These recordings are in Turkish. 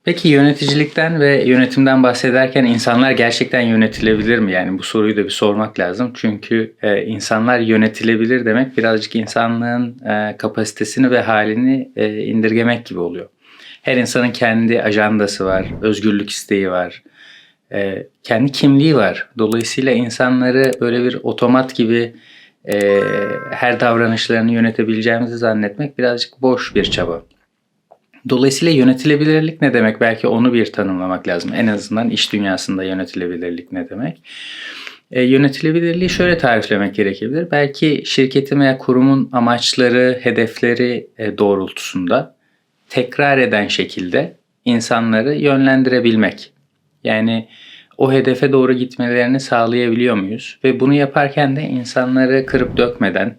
Peki yöneticilikten ve yönetimden bahsederken insanlar gerçekten yönetilebilir mi? Yani bu soruyu da bir sormak lazım. Çünkü insanlar yönetilebilir demek birazcık insanlığın kapasitesini ve halini indirgemek gibi oluyor. Her insanın kendi ajandası var, özgürlük isteği var, kendi kimliği var. Dolayısıyla insanları böyle bir otomat gibi her davranışlarını yönetebileceğimizi zannetmek birazcık boş bir çaba. Dolayısıyla yönetilebilirlik ne demek? Belki onu bir tanımlamak lazım. En azından iş dünyasında yönetilebilirlik ne demek? Yönetilebilirliği şöyle tariflemek gerekebilir. Belki şirketin veya kurumun amaçları, hedefleri doğrultusunda tekrar eden şekilde insanları yönlendirebilmek. Yani o hedefe doğru gitmelerini sağlayabiliyor muyuz? Ve bunu yaparken de insanları kırıp dökmeden,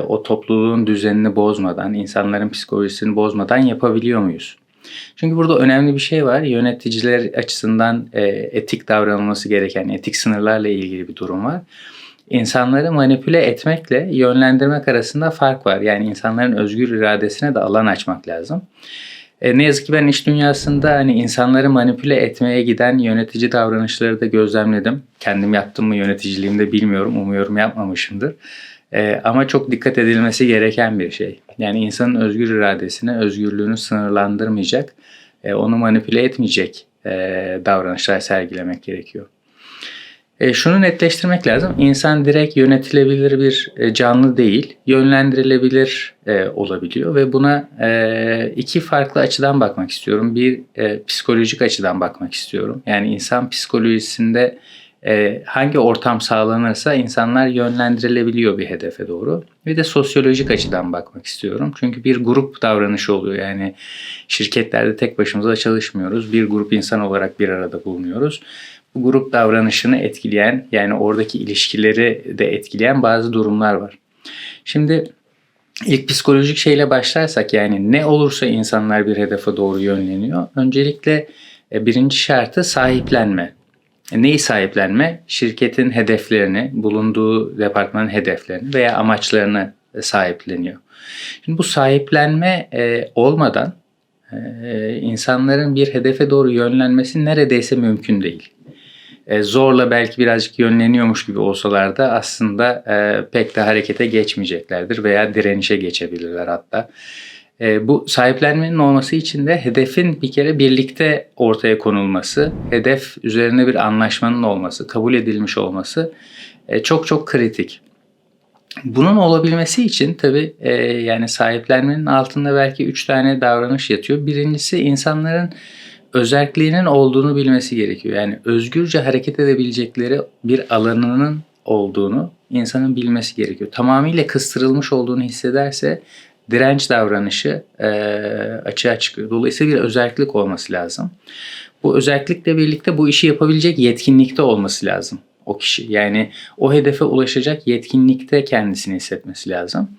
o topluluğun düzenini bozmadan, insanların psikolojisini bozmadan yapabiliyor muyuz? Çünkü burada önemli bir şey var. Yöneticiler açısından etik davranılması gereken, etik sınırlarla ilgili bir durum var. İnsanları manipüle etmekle yönlendirmek arasında fark var. Yani insanların özgür iradesine de alan açmak lazım. Ne yazık ki ben iş dünyasında hani insanları manipüle etmeye giden yönetici davranışları da gözlemledim. Kendim yaptım mı yöneticiliğimde bilmiyorum. Umuyorum yapmamışımdır. Ama çok dikkat edilmesi gereken bir şey. Yani insanın özgür iradesini, özgürlüğünü sınırlandırmayacak, onu manipüle etmeyecek davranışlar sergilemek gerekiyor. Şunu netleştirmek lazım. İnsan direkt yönetilebilir bir canlı değil, yönlendirilebilir olabiliyor ve buna iki farklı açıdan bakmak istiyorum. Bir psikolojik açıdan bakmak istiyorum. Yani insan psikolojisinde hangi ortam sağlanırsa insanlar yönlendirilebiliyor bir hedefe doğru. Bir de sosyolojik açıdan bakmak istiyorum. Çünkü bir grup davranışı oluyor. Yani şirketlerde tek başımıza çalışmıyoruz. Bir grup insan olarak bir arada bulunuyoruz. Bu grup davranışını etkileyen, yani oradaki ilişkileri de etkileyen bazı durumlar var. Şimdi ilk psikolojik şeyle başlarsak, yani ne olursa insanlar bir hedefe doğru yönleniyor. Öncelikle birinci şartı sahiplenme. Neyi sahiplenme? Şirketin hedeflerini, bulunduğu departmanın hedeflerini veya amaçlarını sahipleniyor. Şimdi bu sahiplenme olmadan insanların bir hedefe doğru yönlenmesi neredeyse mümkün değil. Zorla belki birazcık yönleniyormuş gibi olsalar da aslında pek de harekete geçmeyeceklerdir veya direnişe geçebilirler hatta. Bu sahiplenmenin olması için de hedefin bir kere birlikte ortaya konulması, hedef üzerine bir anlaşmanın olması, kabul edilmiş olması çok çok kritik. Bunun olabilmesi için tabii yani sahiplenmenin altında belki 3 tane davranış yatıyor. Birincisi, insanların özerkliğinin olduğunu bilmesi gerekiyor. Yani özgürce hareket edebilecekleri bir alanının olduğunu insanın bilmesi gerekiyor. Tamamıyla kıstırılmış olduğunu hissederse direnç davranışı açığa çıkıyor. Dolayısıyla bir özerklik olması lazım. Bu özerklikle birlikte bu işi yapabilecek yetkinlikte olması lazım o kişi. Yani o hedefe ulaşacak yetkinlikte kendisini hissetmesi lazım.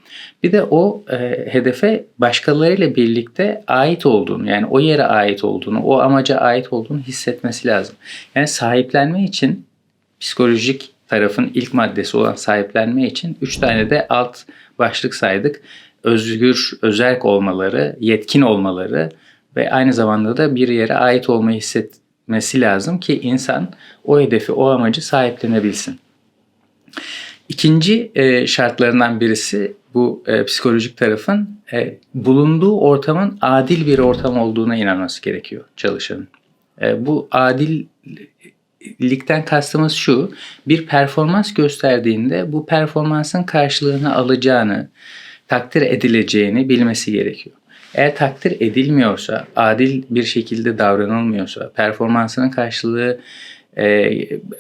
Bir de o hedefe başkalarıyla birlikte ait olduğunu, yani o yere ait olduğunu, o amaca ait olduğunu hissetmesi lazım. Yani sahiplenme için, psikolojik tarafın ilk maddesi olan sahiplenme için 3 tane de alt başlık saydık. Özgür, özerk olmaları, yetkin olmaları ve aynı zamanda da bir yere ait olmayı hissetmesi lazım ki insan o hedefi, o amacı sahiplenebilsin. İkinci şartlarından birisi bu psikolojik tarafın bulunduğu ortamın adil bir ortam olduğuna inanması gerekiyor çalışanın. Bu adillikten kastımız şu: bir performans gösterdiğinde bu performansın karşılığını alacağını, takdir edileceğini bilmesi gerekiyor. Eğer takdir edilmiyorsa, adil bir şekilde davranılmıyorsa, performansının karşılığı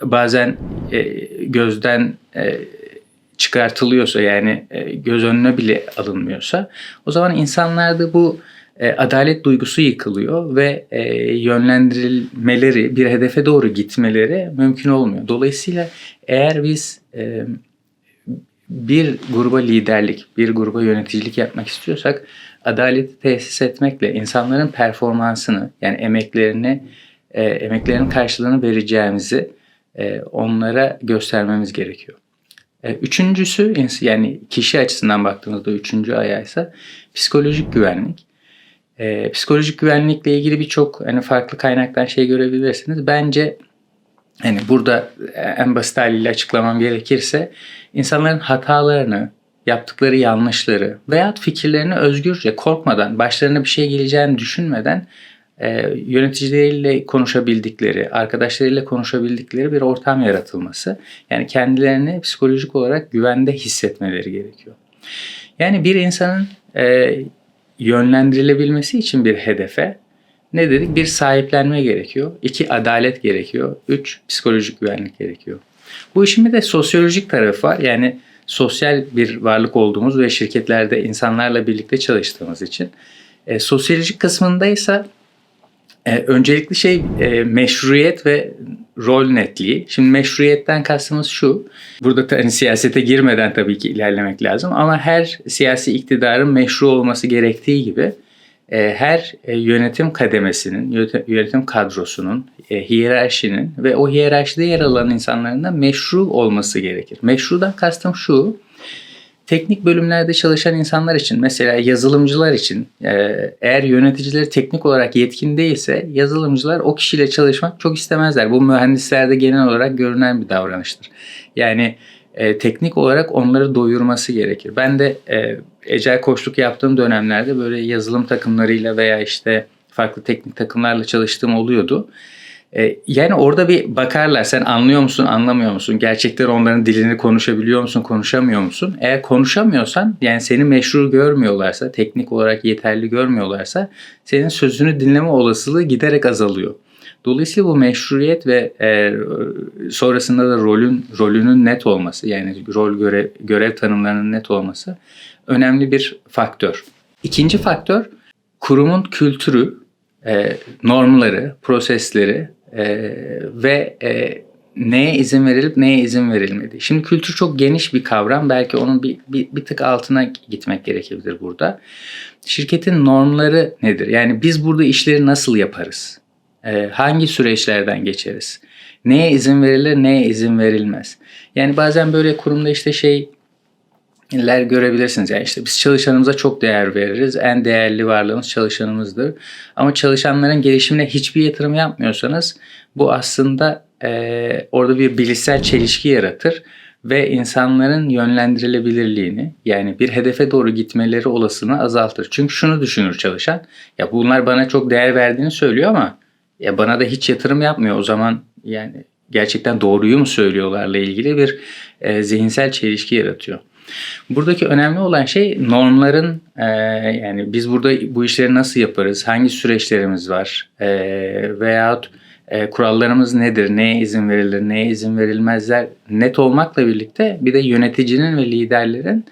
bazen gözden çıkartılıyorsa, yani göz önüne bile alınmıyorsa, o zaman insanlarda bu adalet duygusu yıkılıyor ve yönlendirilmeleri, bir hedefe doğru gitmeleri mümkün olmuyor. Dolayısıyla eğer biz bir gruba liderlik, bir gruba yöneticilik yapmak istiyorsak, adaleti tesis etmekle insanların performansını, yani emeklerinin karşılığını vereceğimizi onlara göstermemiz gerekiyor. Üçüncüsü, yani kişi açısından baktığımızda üçüncü ayağı ise psikolojik güvenlik. Psikolojik güvenlikle ilgili birçok hani farklı kaynaktan şey görebilirsiniz. Bence hani burada en basit haliyle açıklamam gerekirse insanların hatalarını, yaptıkları yanlışları veya fikirlerini özgürce korkmadan, başlarına bir şey geleceğini düşünmeden yöneticileriyle konuşabildikleri, arkadaşlarıyla konuşabildikleri bir ortam yaratılması. Yani kendilerini psikolojik olarak güvende hissetmeleri gerekiyor. Yani bir insanın yönlendirilebilmesi için bir hedefe ne dedik? Bir sahiplenme gerekiyor. 2 adalet gerekiyor. 3 psikolojik güvenlik gerekiyor. Bu işin bir de sosyolojik tarafı var. Yani sosyal bir varlık olduğumuz ve şirketlerde insanlarla birlikte çalıştığımız için. Sosyolojik kısmındaysa öncelikli şey meşruiyet ve rol netliği. Şimdi meşruiyetten kastımız şu. Burada hani siyasete girmeden tabii ki ilerlemek lazım ama her siyasi iktidarın meşru olması gerektiği gibi her yönetim kademesinin, yönetim kadrosunun, hiyerarşinin ve o hiyerarşide yer alan insanların da meşru olması gerekir. Meşrudan kastım şu. Teknik bölümlerde çalışan insanlar için, mesela yazılımcılar için eğer yöneticileri teknik olarak yetkin değilse yazılımcılar o kişiyle çalışmak çok istemezler. Bu mühendislerde genel olarak görünen bir davranıştır. Yani teknik olarak onları doyurması gerekir. Ben de Agile koçluk yaptığım dönemlerde böyle yazılım takımlarıyla veya işte farklı teknik takımlarla çalıştığım oluyordu. Yani orada bir bakarlar, sen anlıyor musun, anlamıyor musun? Gerçekten onların dilini konuşabiliyor musun, konuşamıyor musun? Eğer konuşamıyorsan, yani seni meşru görmüyorlarsa, teknik olarak yeterli görmüyorlarsa senin sözünü dinleme olasılığı giderek azalıyor. Dolayısıyla bu meşruiyet ve sonrasında da rolünün net olması, yani görev tanımlarının net olması önemli bir faktör. İkinci faktör, kurumun kültürü, normları, prosesleri ve neye izin verilip neye izin verilmediği. Şimdi kültür çok geniş bir kavram. Belki onun bir tık altına gitmek gerekebilir burada. Şirketin normları nedir? Yani biz burada işleri nasıl yaparız? Hangi süreçlerden geçeriz? Neye izin verilir, neye izin verilmez? Yani bazen böyle kurumda işte şeyler görebilirsiniz. Yani işte biz çalışanımıza çok değer veririz. En değerli varlığımız çalışanımızdır. Ama çalışanların gelişimine hiçbir yatırım yapmıyorsanız bu aslında orada bir bilişsel çelişki yaratır ve insanların yönlendirilebilirliğini, yani bir hedefe doğru gitmeleri olasılığını azaltır. Çünkü şunu düşünür çalışan, ya bunlar bana çok değer verdiğini söylüyor ama ya bana da hiç yatırım yapmıyor. O zaman yani gerçekten doğruyu mu söylüyorlarla ilgili bir zihinsel çelişki yaratıyor. Buradaki önemli olan şey normların, yani biz burada bu işleri nasıl yaparız, hangi süreçlerimiz var veyahut kurallarımız nedir, neye izin verilir, neye izin verilmezler net olmakla birlikte bir de yöneticinin ve liderlerin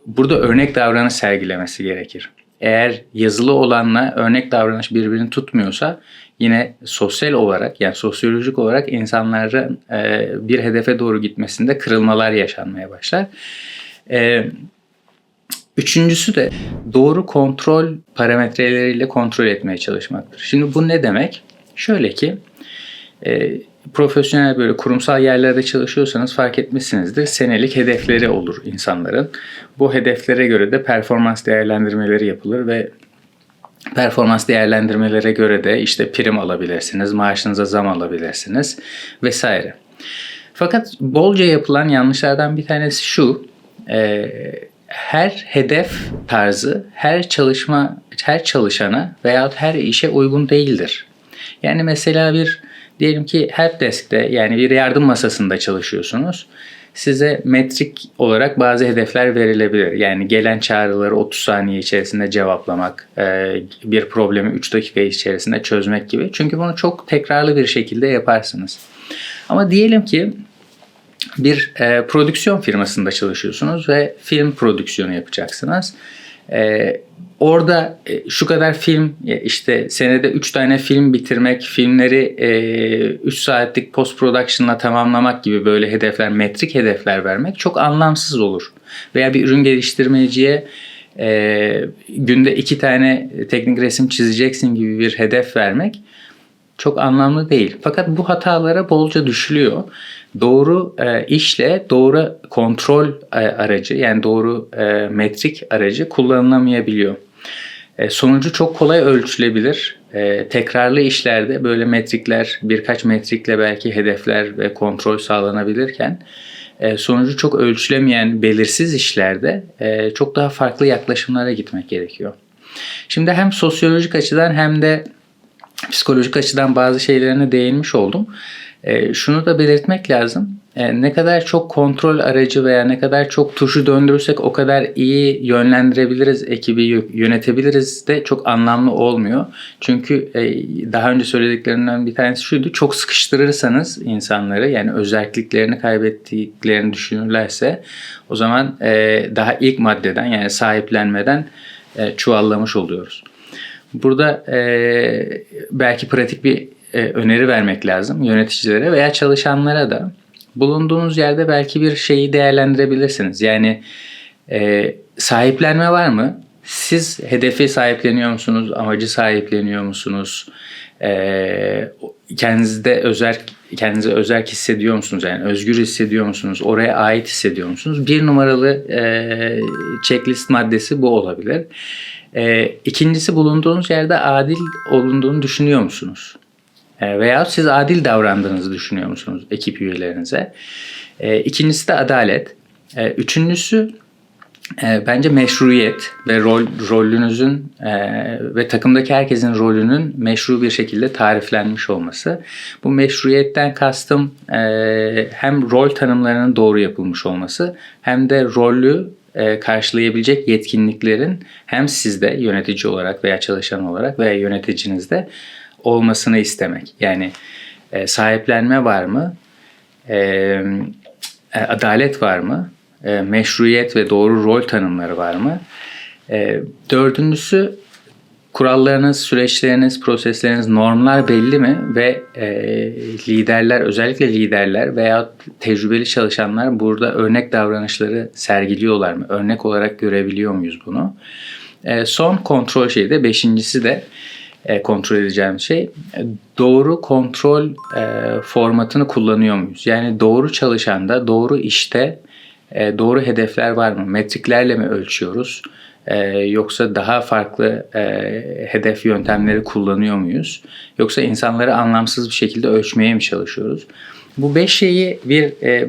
burada örnek davranış sergilemesi gerekir. Eğer yazılı olanla örnek davranış birbirini tutmuyorsa yine sosyal olarak, yani sosyolojik olarak insanların bir hedefe doğru gitmesinde kırılmalar yaşanmaya başlar. Üçüncüsü de doğru kontrol parametreleriyle kontrol etmeye çalışmaktır. Şimdi bu ne demek? Şöyle ki profesyonel böyle kurumsal yerlerde çalışıyorsanız fark etmişsinizdir. Senelik hedefleri olur insanların. Bu hedeflere göre de performans değerlendirmeleri yapılır ve performans değerlendirmelere göre de işte prim alabilirsiniz, maaşınıza zam alabilirsiniz vesaire. Fakat bolca yapılan yanlışlardan bir tanesi şu: her hedef tarzı her çalışana veyahut her işe uygun değildir. Yani mesela diyelim ki helpdesk'te, yani bir yardım masasında çalışıyorsunuz. Size metrik olarak bazı hedefler verilebilir. Yani gelen çağrıları 30 saniye içerisinde cevaplamak, bir problemi 3 dakika içerisinde çözmek gibi. Çünkü bunu çok tekrarlı bir şekilde yaparsınız. Ama diyelim ki bir prodüksiyon firmasında çalışıyorsunuz ve film prodüksiyonu yapacaksınız. Orada şu kadar film, işte senede 3 tane film bitirmek, filmleri 3 saatlik post production'la tamamlamak gibi böyle hedefler, metrik hedefler vermek çok anlamsız olur. Veya bir ürün geliştirmeciye günde 2 tane teknik resim çizeceksin gibi bir hedef vermek çok anlamlı değil. Fakat bu hatalara bolca düşülüyor. Doğru işle doğru kontrol aracı, yani doğru metrik aracı kullanılamayabiliyor. Sonucu çok kolay ölçülebilir. Tekrarlı işlerde böyle metrikler, birkaç metrikle belki hedefler ve kontrol sağlanabilirken sonucu çok ölçülemeyen belirsiz işlerde çok daha farklı yaklaşımlara gitmek gerekiyor. Şimdi hem sosyolojik açıdan hem de psikolojik açıdan bazı şeylerine değinmiş oldum. Şunu da belirtmek lazım. Ne kadar çok kontrol aracı veya ne kadar çok tuşu döndürürsek o kadar iyi yönlendirebiliriz, ekibi yönetebiliriz de çok anlamlı olmuyor. Çünkü daha önce söylediklerimden bir tanesi şuydu. Çok sıkıştırırsanız insanları, yani özelliklerini kaybettiklerini düşünürlerse o zaman daha ilk maddeden, yani sahiplenmeden çuvallamış oluyoruz. Burada belki pratik bir öneri vermek lazım yöneticilere veya çalışanlara da. Bulunduğunuz yerde belki bir şeyi değerlendirebilirsiniz. Yani sahiplenme var mı? Siz hedefi sahipleniyor musunuz? Amacı sahipleniyor musunuz? Kendinize özerk hissediyor musunuz? Yani özgür hissediyor musunuz? Oraya ait hissediyor musunuz? Bir numaralı checklist maddesi bu olabilir. İkincisi, bulunduğunuz yerde adil olunduğunu düşünüyor musunuz? Veya siz adil davrandığınızı düşünüyor musunuz ekip üyelerinize? İkincisi de adalet. Üçüncüsü bence meşruiyet ve rolünüzün ve takımdaki herkesin rolünün meşru bir şekilde tariflenmiş olması. Bu meşruiyetten kastım hem rol tanımlarının doğru yapılmış olması hem de rolü karşılayabilecek yetkinliklerin hem sizde yönetici olarak veya çalışan olarak veya yöneticinizde olmasını istemek. Yani sahiplenme var mı? Adalet var mı? Meşruiyet ve doğru rol tanımları var mı? Dördüncüsü, kurallarınız, süreçleriniz, prosesleriniz, normlar belli mi? Ve liderler, özellikle liderler veya tecrübeli çalışanlar burada örnek davranışları sergiliyorlar mı? Örnek olarak görebiliyor muyuz bunu? Son kontrol şeyi de, beşincisi de kontrol edeceğim şey, doğru kontrol formatını kullanıyor muyuz? Yani doğru çalışanda, doğru işte doğru hedefler var mı? Metriklerle mi ölçüyoruz? Yoksa daha farklı hedef yöntemleri kullanıyor muyuz? Yoksa insanları anlamsız bir şekilde ölçmeye mi çalışıyoruz? Bu 5 şeyi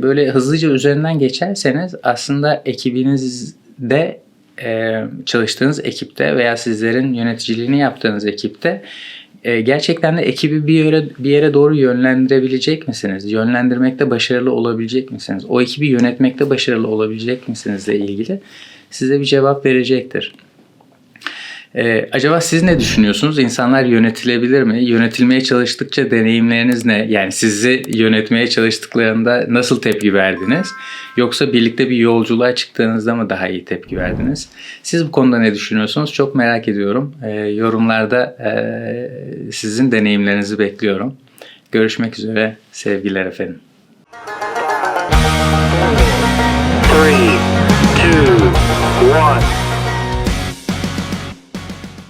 böyle hızlıca üzerinden geçerseniz aslında ekibinizde, çalıştığınız ekipte veya sizlerin yöneticiliğini yaptığınız ekipte gerçekten de ekibi bir yere doğru yönlendirebilecek misiniz? Yönlendirmekte başarılı olabilecek misiniz? O ekibi yönetmekte başarılı olabilecek misinizle ilgili size bir cevap verecektir. Acaba siz ne düşünüyorsunuz? İnsanlar yönetilebilir mi? Yönetilmeye çalıştıkça deneyimleriniz ne? Yani sizi yönetmeye çalıştıklarında nasıl tepki verdiniz? Yoksa birlikte bir yolculuğa çıktığınızda mı daha iyi tepki verdiniz? Siz bu konuda ne düşünüyorsunuz? Çok merak ediyorum. Yorumlarda sizin deneyimlerinizi bekliyorum. Görüşmek üzere. Sevgiler efendim. 3, 2, 1